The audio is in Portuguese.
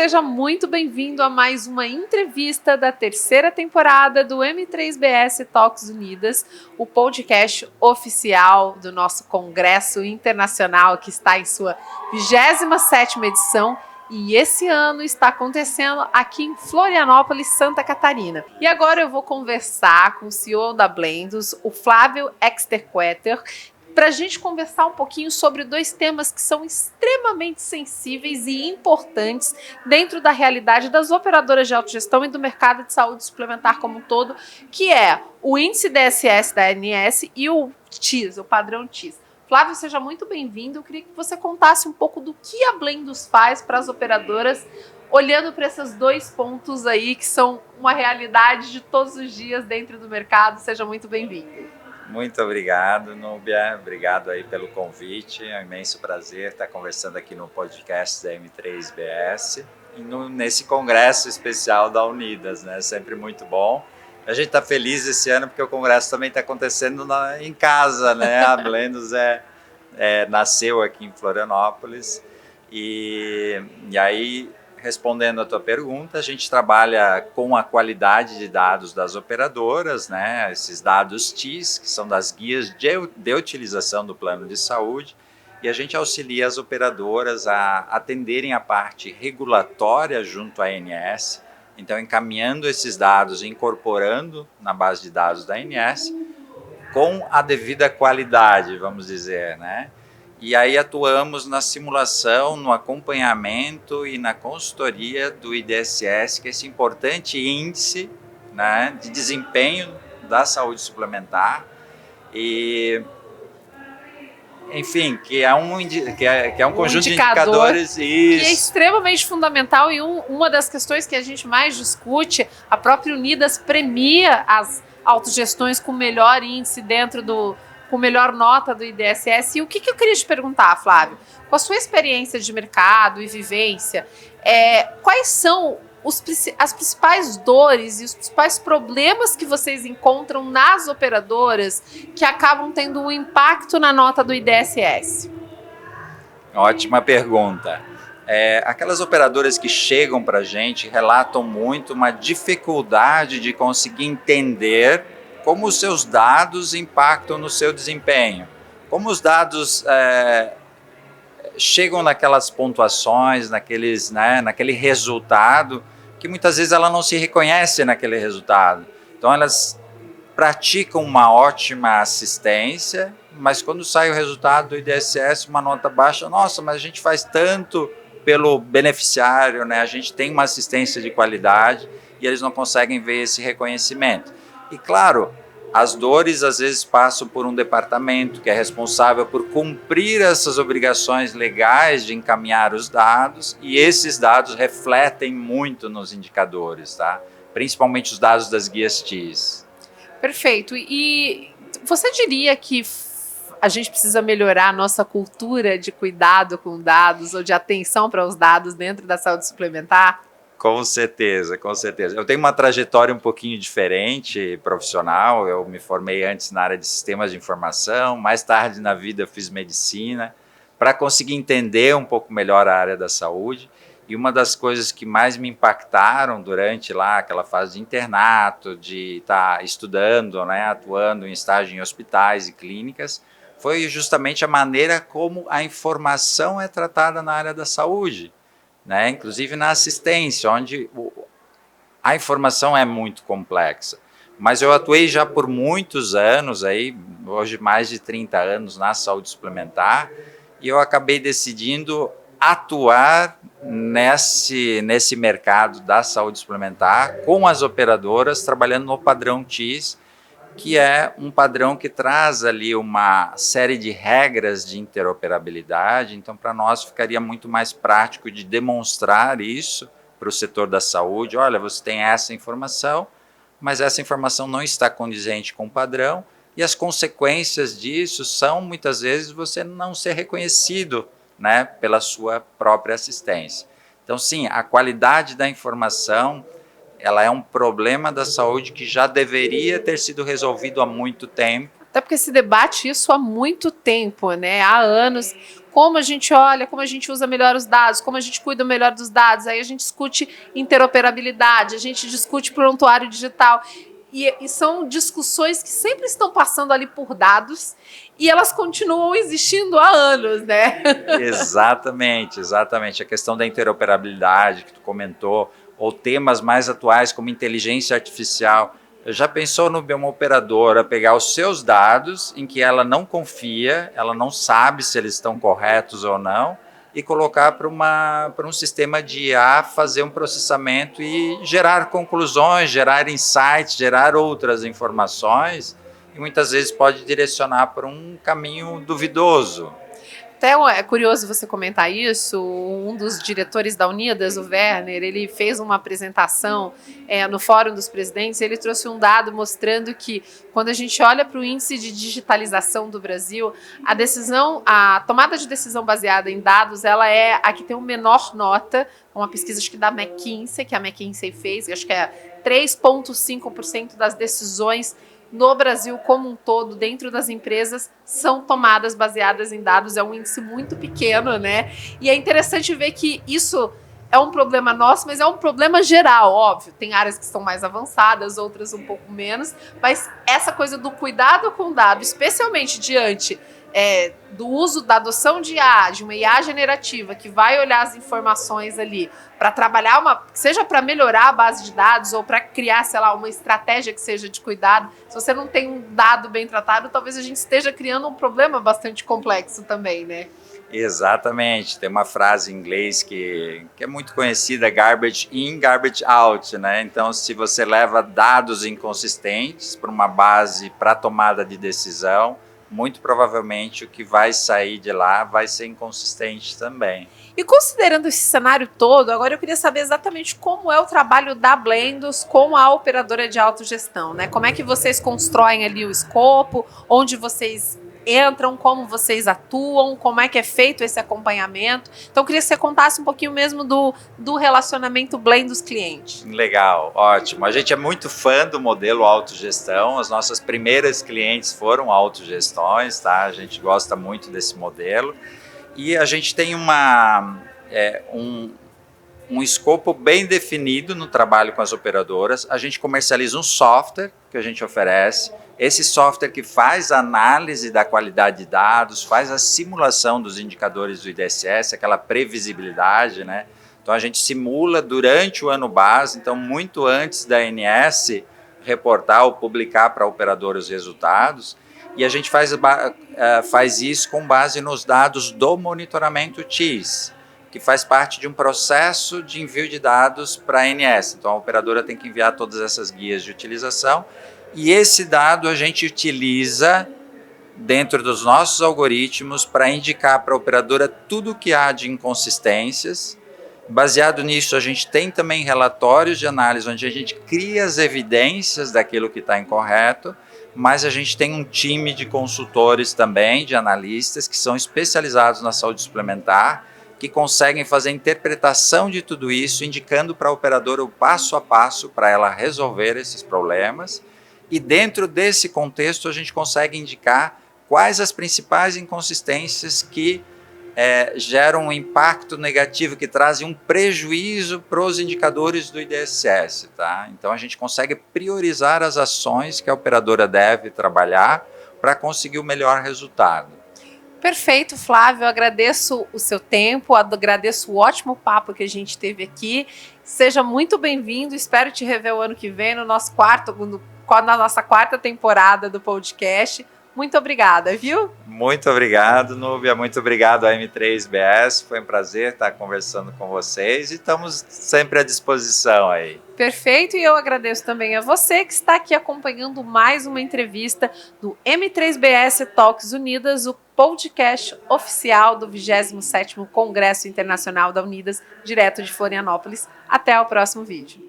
seja muito bem-vindo a mais uma entrevista da terceira temporada do M3BS Talks Unidas, o podcast oficial do nosso Congresso Internacional, que está em sua 27ª edição. E esse ano está acontecendo aqui em Florianópolis, Santa Catarina. E agora eu vou conversar com o CEO da Blendos, o Flávio Exterquetter, para a gente conversar um pouquinho sobre dois temas que são extremamente sensíveis e importantes dentro da realidade das operadoras de autogestão e do mercado de saúde suplementar como um todo, que é o índice DSS da ANS e o TIS, o padrão TIS. Flávio, seja muito bem-vindo. Eu queria que você contasse um pouco do que a Blendos faz para as operadoras, olhando para esses dois pontos aí que são uma realidade de todos os dias dentro do mercado. Seja muito bem-vindo. Muito obrigado, Núbia. Obrigado aí pelo convite. É um imenso prazer estar conversando aqui no podcast da M3BS e nesse congresso especial da Unidas, né? Sempre muito bom. A gente está feliz esse ano porque o congresso também está acontecendo em casa, né? A Blendos nasceu aqui em Florianópolis e aí, respondendo a tua pergunta, a gente trabalha com a qualidade de dados das operadoras, né? Esses dados TIS, que são das guias de utilização do plano de saúde, e a gente auxilia as operadoras a atenderem a parte regulatória junto à ANS, então encaminhando esses dados, incorporando na base de dados da ANS, com a devida qualidade, vamos dizer, né? E aí atuamos na simulação, no acompanhamento e na consultoria do IDSS, que é esse importante índice, né, de desempenho da saúde suplementar, e, enfim, que é um conjunto de indicadores. Que é extremamente fundamental e uma das questões que a gente mais discute, a própria Unidas premia as autogestões com melhor índice com melhor nota do IDSS. E o que eu queria te perguntar, Flávio? Com a sua experiência de mercado e vivência, quais são as principais dores e os principais problemas que vocês encontram nas operadoras que acabam tendo um impacto na nota do IDSS? Ótima pergunta. Aquelas operadoras que chegam para a gente relatam muito uma dificuldade de conseguir entender como os seus dados impactam no seu desempenho, como os dados chegam naquelas pontuações, naquele resultado, que muitas vezes ela não se reconhece naquele resultado. Então elas praticam uma ótima assistência, mas quando sai o resultado do IDSS, uma nota baixa, nossa, mas a gente faz tanto pelo beneficiário, né? A gente tem uma assistência de qualidade e eles não conseguem ver esse reconhecimento. E claro, as dores às vezes passam por um departamento que é responsável por cumprir essas obrigações legais de encaminhar os dados, e esses dados refletem muito nos indicadores, tá? Principalmente os dados das guias TIS. Perfeito. E você diria que a gente precisa melhorar a nossa cultura de cuidado com dados ou de atenção para os dados dentro da saúde suplementar? Com certeza, com certeza. Eu tenho uma trajetória um pouquinho diferente, profissional. Eu me formei antes na área de sistemas de informação, mais tarde na vida eu fiz medicina, para conseguir entender um pouco melhor a área da saúde. E uma das coisas que mais me impactaram durante lá aquela fase de internato, de estar estudando, né, atuando em estágio em hospitais e clínicas, foi justamente a maneira como a informação é tratada na área da saúde, né? Inclusive na assistência, onde a informação é muito complexa. Mas eu atuei já por muitos anos, hoje mais de 30 anos na saúde suplementar, e eu acabei decidindo atuar nesse mercado da saúde suplementar com as operadoras, trabalhando no padrão TIS, que é um padrão que traz ali uma série de regras de interoperabilidade. Então, para nós ficaria muito mais prático de demonstrar isso para o setor da saúde. Olha, você tem essa informação, mas essa informação não está condizente com o padrão, e as consequências disso são, muitas vezes, você não ser reconhecido, né, pela sua própria assistência. Então, sim, a qualidade da informação, ela é um problema da saúde que já deveria ter sido resolvido há muito tempo. Até porque se debate isso há muito tempo, né? Há anos. como a gente olha, como a gente usa melhor os dados, como a gente cuida melhor dos dados. Aí a gente discute interoperabilidade, a gente discute prontuário digital. E são discussões que sempre estão passando ali por dados e elas continuam existindo há anos, né? Exatamente. A questão da interoperabilidade que tu comentou, ou temas mais atuais como inteligência artificial. Já pensou uma operadora pegar os seus dados em que ela não confia, ela não sabe se eles estão corretos ou não, e colocar para um sistema de IA fazer um processamento e gerar conclusões, gerar insights, gerar outras informações, e muitas vezes pode direcionar para um caminho duvidoso. Até é curioso você comentar isso. Um dos diretores da Unidas, o Werner, ele fez uma apresentação no Fórum dos Presidentes. Ele trouxe um dado mostrando que quando a gente olha para o índice de digitalização do Brasil, a tomada de decisão baseada em dados, ela é a que tem o menor nota. Uma pesquisa acho que da McKinsey, que a McKinsey fez, acho que é 3,5% das decisões no Brasil como um todo, dentro das empresas, são tomadas baseadas em dados. É um índice muito pequeno, né? E é interessante ver que isso é um problema nosso, mas é um problema geral, óbvio. Tem áreas que estão mais avançadas, outras um pouco menos, mas essa coisa do cuidado com o dado, especialmente diante do uso da adoção de IA, de uma IA generativa que vai olhar as informações ali para trabalhar seja para melhorar a base de dados ou para criar, sei lá, uma estratégia que seja de cuidado. Se você não tem um dado bem tratado, talvez a gente esteja criando um problema bastante complexo também, né? Exatamente, tem uma frase em inglês que é muito conhecida, garbage in, garbage out, né? Então, se você leva dados inconsistentes para uma base para tomada de decisão, muito provavelmente o que vai sair de lá vai ser inconsistente também. E considerando esse cenário todo, agora eu queria saber exatamente como é o trabalho da Blendos com a operadora de autogestão, né? Como é que vocês constroem ali o escopo, onde vocês entram, como vocês atuam, como é que é feito esse acompanhamento. Então, eu queria que você contasse um pouquinho mesmo do relacionamento Blendos-cliente. Legal, ótimo. A gente é muito fã do modelo autogestão. As nossas primeiras clientes foram autogestões, tá? A gente gosta muito desse modelo. E a gente tem um escopo bem definido no trabalho com as operadoras. A gente comercializa um software que a gente oferece. Esse software que faz a análise da qualidade de dados, faz a simulação dos indicadores do IDSS, aquela previsibilidade, né? Então a gente simula durante o ano base, então muito antes da ANS reportar ou publicar para a operadora os resultados, e a gente faz isso com base nos dados do monitoramento TIS, que faz parte de um processo de envio de dados para a ANS. Então a operadora tem que enviar todas essas guias de utilização, e esse dado a gente utiliza dentro dos nossos algoritmos para indicar para a operadora tudo o que há de inconsistências. Baseado nisso, a gente tem também relatórios de análise onde a gente cria as evidências daquilo que está incorreto, mas a gente tem um time de consultores também, de analistas, que são especializados na saúde suplementar, que conseguem fazer a interpretação de tudo isso, indicando para a operadora o passo a passo para ela resolver esses problemas. E dentro desse contexto, a gente consegue indicar quais as principais inconsistências que geram um impacto negativo, que trazem um prejuízo para os indicadores do IDSS. Tá? Então, a gente consegue priorizar as ações que a operadora deve trabalhar para conseguir o melhor resultado. Perfeito, Flávio. Eu agradeço o seu tempo, agradeço o ótimo papo que a gente teve aqui. Seja muito bem-vindo. Espero te rever o ano que vem na nossa quarta temporada do podcast. Muito obrigada, viu? Muito obrigado, Núbia. Muito obrigado à M3BS. Foi um prazer estar conversando com vocês e estamos sempre à disposição aí. Perfeito, e eu agradeço também a você que está aqui acompanhando mais uma entrevista do M3BS Talks Unidas, o podcast oficial do 27º Congresso Internacional da Unidas, direto de Florianópolis. Até o próximo vídeo.